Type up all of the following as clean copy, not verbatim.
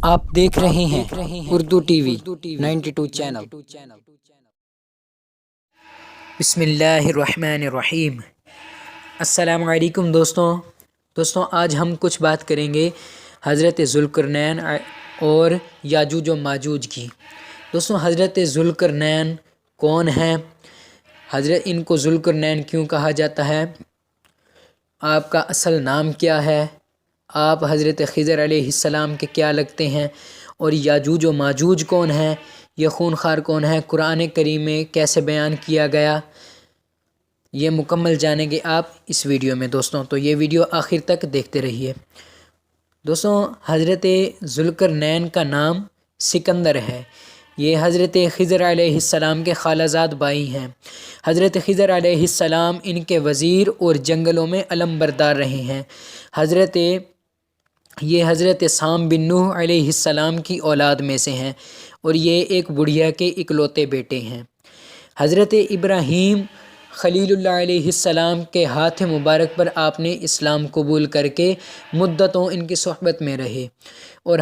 آپ دیکھ رہے ہیں اردو ٹی وی 92 چینل۔ بسم اللہ الرحمن الرحیم۔ السلام علیکم دوستوں آج ہم کچھ بات کریں گے حضرت ذوالقرنین اور یاجوج و ماجوج کی۔ دوستوں حضرت ذوالقرنین کون ہیں؟ ان کو ذوالقرنین کیوں کہا جاتا ہے؟ آپ کا اصل نام کیا ہے؟ آپ حضرت خضر علیہ السلام کے کیا لگتے ہیں؟ اور یاجوج و ماجوج کون ہیں؟ یہ خونخوار کون ہے؟ قرآن کریم میں کیسے بیان کیا گیا؟ یہ مکمل جانیں گے آپ اس ویڈیو میں دوستوں، تو یہ ویڈیو آخر تک دیکھتے رہیے۔ دوستوں حضرت ذوالقرنین کا نام سکندر ہے۔ یہ حضرت خضر علیہ السلام کے خالہ زاد بھائی ہیں۔ حضرت خضر علیہ السلام ان کے وزیر اور جنگلوں میں علم بردار رہے ہیں۔ یہ حضرت سام بن نوح علیہ السلام کی اولاد میں سے ہیں اور یہ ایک بڑھیا کے اکلوتے بیٹے ہیں۔ حضرت ابراہیم خلیل اللہ علیہ السلام کے ہاتھ مبارک پر آپ نے اسلام قبول کر کے مدتوں ان کی صحبت میں رہے، اور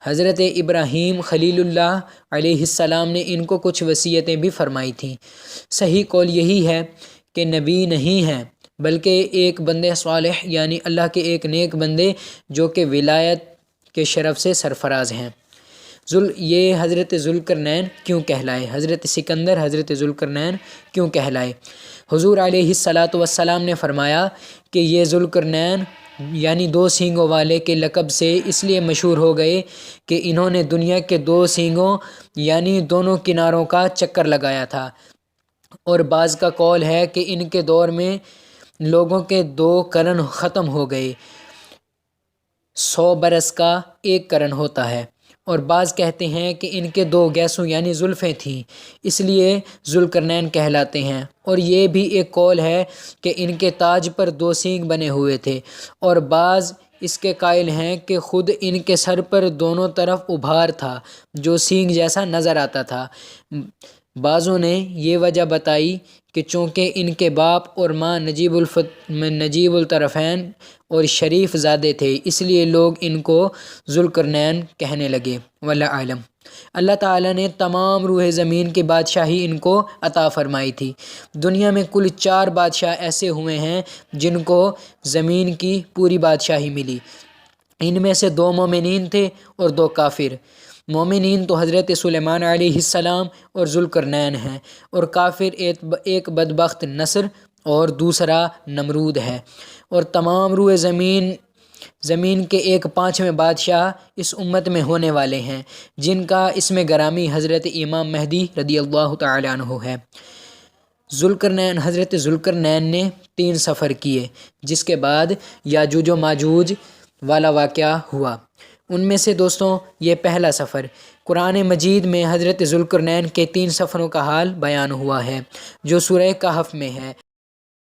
حضرت ابراہیم خلیل اللہ علیہ السلام نے ان کو کچھ وصیتیں بھی فرمائی تھیں۔ صحیح قول یہی ہے کہ نبی نہیں ہیں بلکہ ایک بندے صالح، یعنی اللہ کے ایک نیک بندے جو کہ ولایت کے شرف سے سرفراز ہیں۔ یہ حضرت ذوالقرنین کیوں کہلائے؟ حضرت سکندر حضرت ذوالقرنین کیوں کہلائے؟ حضور علیہ السلام نے فرمایا کہ یہ ذوالقرنین یعنی دو سینگوں والے کے لقب سے اس لیے مشہور ہو گئے کہ انہوں نے دنیا کے دو سینگوں یعنی دونوں کناروں کا چکر لگایا تھا، اور بعض کا قول ہے کہ ان کے دور میں لوگوں کے 2 قرن ختم ہو گئے، 100 برس کا 1 قرن ہوتا ہے، اور بعض کہتے ہیں کہ ان کے 2 گیسوں یعنی زلفیں تھیں، اس لیے ذوالقرنین کہلاتے ہیں۔ اور یہ بھی ایک قول ہے کہ ان کے تاج پر 2 سینگ بنے ہوئے تھے، اور بعض اس کے قائل ہیں کہ خود ان کے سر پر دونوں طرف ابھار تھا جو سینگ جیسا نظر آتا تھا۔ بعضوں نے یہ وجہ بتائی کہ چونکہ ان کے باپ اور ماں نجیب الطرفین اور شریف زادے تھے، اس لیے لوگ ان کو ذوالقرنین کہنے لگے۔ واللہ اعلم۔ اللہ تعالیٰ نے تمام روح زمین کی بادشاہی ان کو عطا فرمائی تھی۔ دنیا میں کل 4 بادشاہ ایسے ہوئے ہیں جن کو زمین کی پوری بادشاہی ملی۔ ان میں سے 2 مومنین تھے اور 2 کافر۔ مومنین تو حضرت سلیمان علیہ السلام اور ذوالقرنین ہیں، اور کافر ایک بدبخت نصر اور دوسرا نمرود ہے۔ اور تمام روح زمین کے 1/5 بادشاہ اس امت میں ہونے والے ہیں، جن کا اسم گرامی حضرت امام مہدی رضی اللہ تعالیٰ عنہ ہے۔ حضرت ذوالقرنین نے 3 سفر کیے، جس کے بعد یاجوج و ماجوج والا واقعہ ہوا۔ ان میں سے دوستوں یہ پہلا سفر قرآن مجید میں حضرت ذوالقرنین کے 3 سفروں کا حال بیان ہوا ہے، جو سورہ کہف میں ہے،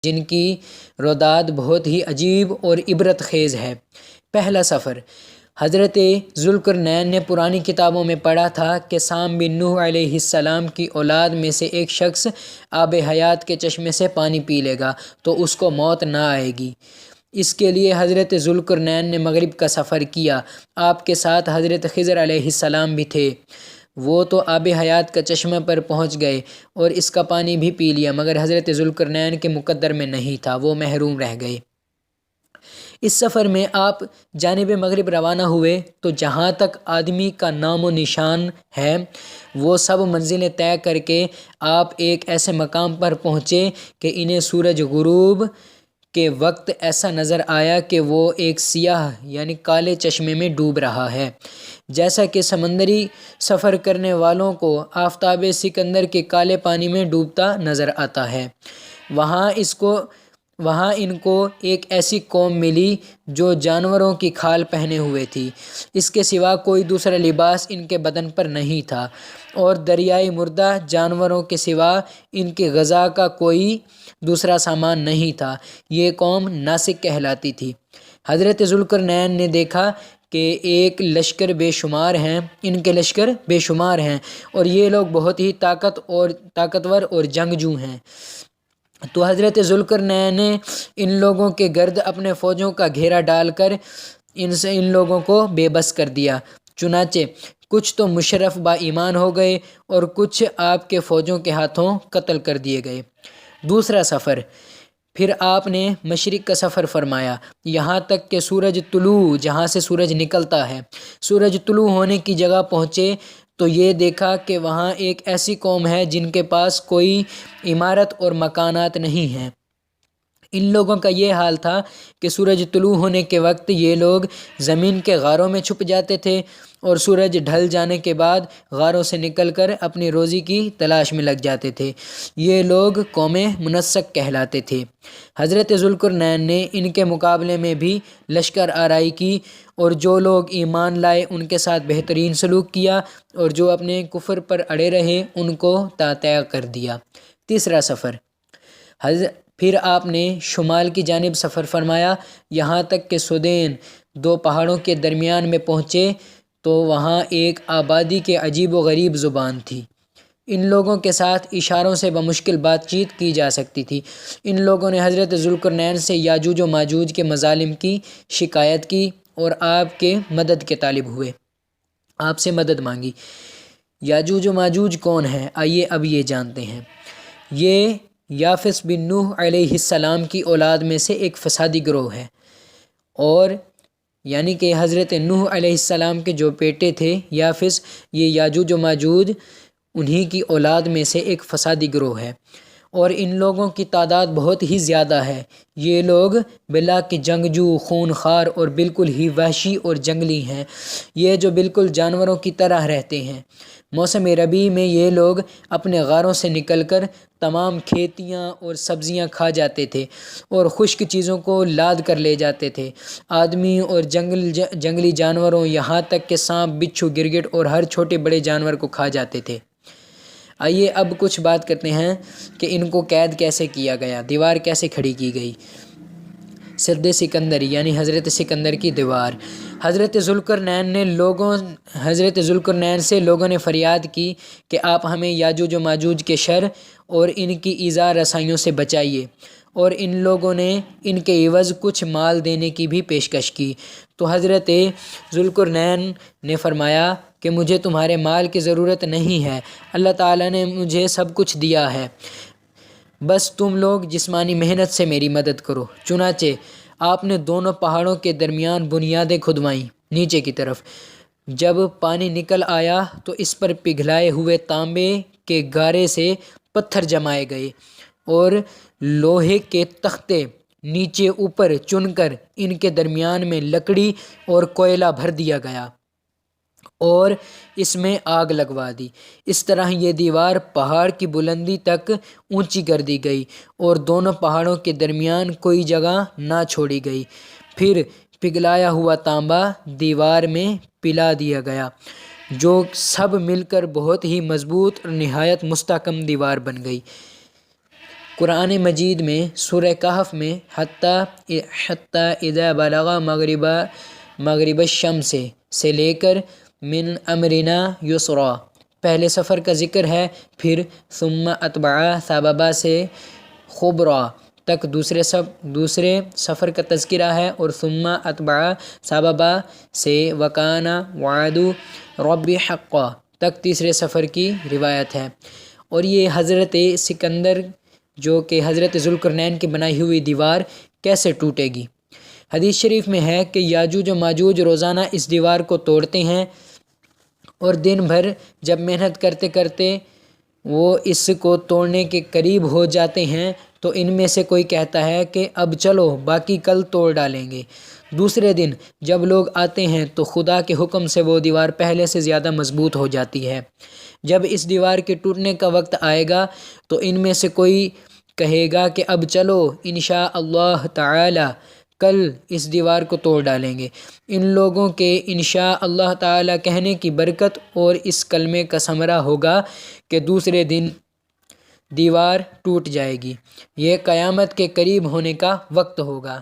جن کی روداد بہت ہی عجیب اور عبرت خیز ہے۔ پہلا سفر حضرت ذوالقرنین نے پرانی کتابوں میں پڑھا تھا کہ سام بن نوح علیہ السلام کی اولاد میں سے ایک شخص آب حیات کے چشمے سے پانی پی لے گا تو اس کو موت نہ آئے گی۔ اس کے لیے حضرت ذوالقرنین نے مغرب کا سفر کیا۔ آپ کے ساتھ حضرت خضر علیہ السلام بھی تھے۔ وہ تو آب حیات کا چشمہ پر پہنچ گئے اور اس کا پانی بھی پی لیا، مگر حضرت ذوالقرنین کے مقدر میں نہیں تھا، وہ محروم رہ گئے۔ اس سفر میں آپ جانب مغرب روانہ ہوئے تو جہاں تک آدمی کا نام و نشان ہے وہ سب منزلیں طے کر کے آپ ایک ایسے مقام پر پہنچے کہ انہیں سورج غروب کے وقت ایسا نظر آیا کہ وہ ایک سیاہ یعنی کالے چشمے میں ڈوب رہا ہے، جیسا کہ سمندری سفر کرنے والوں کو آفتاب سکندر کے کالے پانی میں ڈوبتا نظر آتا ہے۔ وہاں ان کو ایک ایسی قوم ملی جو جانوروں کی کھال پہنے ہوئے تھی، اس کے سوا کوئی دوسرا لباس ان کے بدن پر نہیں تھا، اور دریائے مردہ جانوروں کے سوا ان کی غذا کا کوئی دوسرا سامان نہیں تھا۔ یہ قوم ناسک کہلاتی تھی۔ حضرت ذوالقرنین نے دیکھا کہ ان کے لشکر بے شمار ہیں اور یہ لوگ بہت ہی طاقتور اور جنگجو ہیں۔ تو حضرت ذوالقرنین نے ان لوگوں کے گرد اپنے فوجوں کا گھیرا ڈال کر ان لوگوں کو بے بس کر دیا، چنانچہ کچھ تو مشرف با ایمان ہو گئے اور کچھ آپ کے فوجوں کے ہاتھوں قتل کر دیے گئے۔ دوسرا سفر، پھر آپ نے مشرق کا سفر فرمایا یہاں تک کہ سورج طلوع، جہاں سے سورج نکلتا ہے، سورج طلوع ہونے کی جگہ پہنچے تو یہ دیکھا کہ وہاں ایک ایسی قوم ہے جن کے پاس کوئی عمارت اور مکانات نہیں ہیں۔ ان لوگوں کا یہ حال تھا کہ سورج طلوع ہونے کے وقت یہ لوگ زمین کے غاروں میں چھپ جاتے تھے اور سورج ڈھل جانے کے بعد غاروں سے نکل کر اپنی روزی کی تلاش میں لگ جاتے تھے۔ یہ لوگ قوم منسک کہلاتے تھے۔ حضرت ذوالقرنین نے ان کے مقابلے میں بھی لشکر آرائی کی اور جو لوگ ایمان لائے ان کے ساتھ بہترین سلوک کیا اور جو اپنے کفر پر اڑے رہے ان کو تاتیا کر دیا۔ تیسرا سفر، پھر آپ نے شمال کی جانب سفر فرمایا یہاں تک کہ سدین، دو پہاڑوں کے درمیان میں پہنچے تو وہاں ایک آبادی کے عجیب و غریب زبان تھی۔ ان لوگوں کے ساتھ اشاروں سے بمشکل بات چیت کی جا سکتی تھی۔ ان لوگوں نے حضرت ذوالقرنین سے یاجوج و ماجوج کے مظالم کی شکایت کی اور آپ کے مدد کے طالب ہوئے، آپ سے مدد مانگی۔ یاجوج و ماجوج کون ہیں؟ آئیے اب یہ جانتے ہیں۔ یہ یافس بن نوح علیہ السلام کی اولاد میں سے ایک فسادی گروہ ہے، اور یعنی کہ حضرت نوح علیہ السلام کے جو بیٹے تھے یافس، یہ یاجوج و ماجوج انہی کی اولاد میں سے ایک فسادی گروہ ہے، اور ان لوگوں کی تعداد بہت ہی زیادہ ہے۔ یہ لوگ بلا کے جنگجو، خون خوار اور بالکل ہی وحشی اور جنگلی ہیں۔ یہ جو بالکل جانوروں کی طرح رہتے ہیں۔ موسم ربیع میں یہ لوگ اپنے غاروں سے نکل کر تمام کھیتیاں اور سبزیاں کھا جاتے تھے اور خشک چیزوں کو لاد کر لے جاتے تھے۔ آدمی اور جنگلی جانوروں، یہاں تک کہ سانپ، بچھو، گرگٹ اور ہر چھوٹے بڑے جانور کو کھا جاتے تھے۔ آئیے اب کچھ بات کرتے ہیں کہ ان کو قید کیسے کیا گیا، دیوار کیسے کھڑی کی گئی۔ سد سکندری یعنی حضرت سکندر کی دیوار۔ حضرت ذوالقرنین سے لوگوں نے فریاد کی کہ آپ ہمیں یاجوج و ماجوج کے شر اور ان کی ایذا رسائیوں سے بچائیے، اور ان لوگوں نے ان کے عوض کچھ مال دینے کی بھی پیشکش کی۔ تو حضرت ذوالقرنین نے فرمایا کہ مجھے تمہارے مال کی ضرورت نہیں ہے، اللہ تعالیٰ نے مجھے سب کچھ دیا ہے، بس تم لوگ جسمانی محنت سے میری مدد کرو۔ چنانچہ آپ نے دونوں پہاڑوں کے درمیان بنیادیں کھدوائیں نیچے کی طرف۔ جب پانی نکل آیا تو اس پر پگھلائے ہوئے تانبے کے گارے سے پتھر جمائے گئے اور لوہے کے تختے نیچے اوپر چن کر ان کے درمیان میں لکڑی اور کوئلہ بھر دیا گیا اور اس میں آگ لگوا دی۔ اس طرح یہ دیوار پہاڑ کی بلندی تک اونچی کر دی گئی اور دونوں پہاڑوں کے درمیان کوئی جگہ نہ چھوڑی گئی۔ پھر پگھلایا ہوا تانبا دیوار میں پلا دیا گیا، جو سب مل کر بہت ہی مضبوط اور نہایت مستحکم دیوار بن گئی۔ قرآن مجید میں سورہ کہف میں حتی اذا بلغ مغرب الشمس سے لے کر من امرنا یسرا پہلے سفر کا ذکر ہے، پھر ثم اتبع سببا سے خبرا تک دوسرے سفر کا تذکرہ ہے، اور ثم اتبع سببا سے وکان وعد رب حقا تک تیسرے سفر کی روایت ہے۔ اور یہ حضرت سکندر جو کہ حضرت ذوالقرنین کی بنائی ہوئی دیوار کیسے ٹوٹے گی؟ حدیث شریف میں ہے کہ یاجوج و ماجوج روزانہ اس دیوار کو توڑتے ہیں اور دن بھر جب محنت کرتے کرتے وہ اس کو توڑنے کے قریب ہو جاتے ہیں تو ان میں سے کوئی کہتا ہے کہ اب چلو باقی کل توڑ ڈالیں گے۔ دوسرے دن جب لوگ آتے ہیں تو خدا کے حکم سے وہ دیوار پہلے سے زیادہ مضبوط ہو جاتی ہے۔ جب اس دیوار کے ٹوٹنے کا وقت آئے گا تو ان میں سے کوئی کہے گا کہ اب چلو انشاء اللہ تعالی کل اس دیوار کو توڑ ڈالیں گے۔ ان لوگوں کے انشاء اللہ تعالی کہنے کی برکت اور اس کلمے کا ثمرہ ہوگا کہ دوسرے دن دیوار ٹوٹ جائے گی۔ یہ قیامت کے قریب ہونے کا وقت ہوگا۔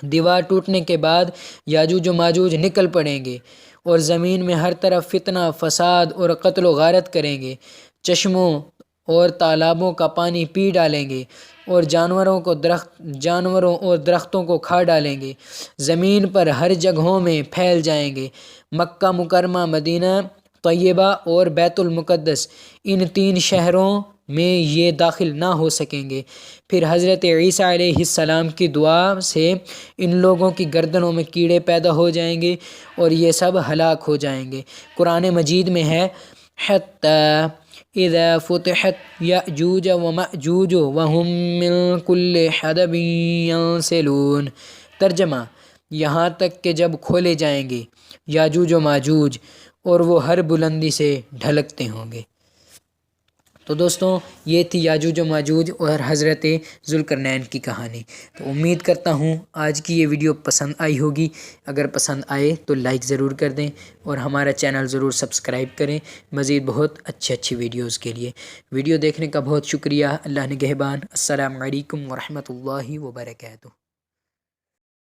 دیوار ٹوٹنے کے بعد یاجوج و ماجوج نکل پڑیں گے اور زمین میں ہر طرف فتنہ، فساد اور قتل و غارت کریں گے۔ چشموں اور تالابوں کا پانی پی ڈالیں گے، اور جانوروں اور درختوں کو کھا ڈالیں گے، زمین پر ہر جگہوں میں پھیل جائیں گے۔ مکہ مکرمہ، مدینہ طیبہ اور بیت المقدس، ان 3 شہروں میں یہ داخل نہ ہو سکیں گے۔ پھر حضرت عیسیٰ علیہ السلام کی دعا سے ان لوگوں کی گردنوں میں کیڑے پیدا ہو جائیں گے اور یہ سب ہلاک ہو جائیں گے۔ قرآن مجید میں ہے حَتَّى اِذَا فُتِحَتْ يَأْجُوجَ وَمَأْجُوجُ وَهُم مِّن كُلِّ حَدَبٍ يَنْسِلُونَ۔ ترجمہ: یہاں تک کہ جب کھولے جائیں گے یاجوج و ماجوج اور وہ ہر بلندی سے ڈھلکتے ہوں گے۔ تو دوستوں، یہ تھی یاجوج و ماجوج اور حضرت ذوالقرنین کی کہانی۔ تو امید کرتا ہوں آج کی یہ ویڈیو پسند آئی ہوگی۔ اگر پسند آئے تو لائک ضرور کر دیں اور ہمارا چینل ضرور سبسکرائب کریں مزید بہت اچھی ویڈیوز کے لیے۔ ویڈیو دیکھنے کا بہت شکریہ۔ اللہ نگہبان۔ السلام علیکم ورحمۃ اللہ وبرکاتہ۔